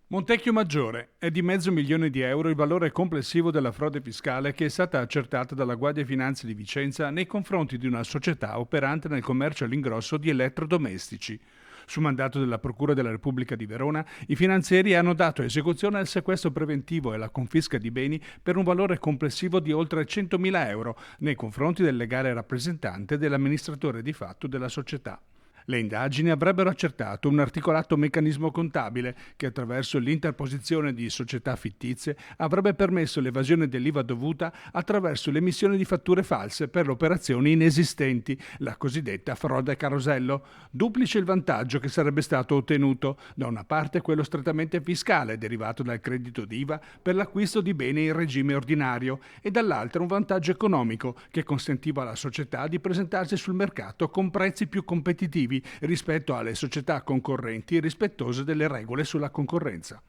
Montecchio Maggiore. È di €500.000 il valore complessivo della frode fiscale che è stata accertata dalla Guardia di Finanza di Vicenza nei confronti di una società operante nel commercio all'ingrosso di elettrodomestici. Su mandato della Procura della Repubblica di Verona, i finanzieri hanno dato esecuzione al sequestro preventivo e alla confisca di beni per un valore complessivo di oltre €100.000 nei confronti del legale rappresentante dell'amministratore di fatto della società. Le indagini avrebbero accertato un articolato meccanismo contabile che attraverso l'interposizione di società fittizie avrebbe permesso l'evasione dell'IVA dovuta attraverso l'emissione di fatture false per le operazioni inesistenti, la cosiddetta frode a carosello. Duplice il vantaggio che sarebbe stato ottenuto: da una parte quello strettamente fiscale derivato dal credito d'IVA per l'acquisto di beni in regime ordinario e dall'altra un vantaggio economico che consentiva alla società di presentarsi sul mercato con prezzi più competitivi rispetto alle società concorrenti rispettose delle regole sulla concorrenza.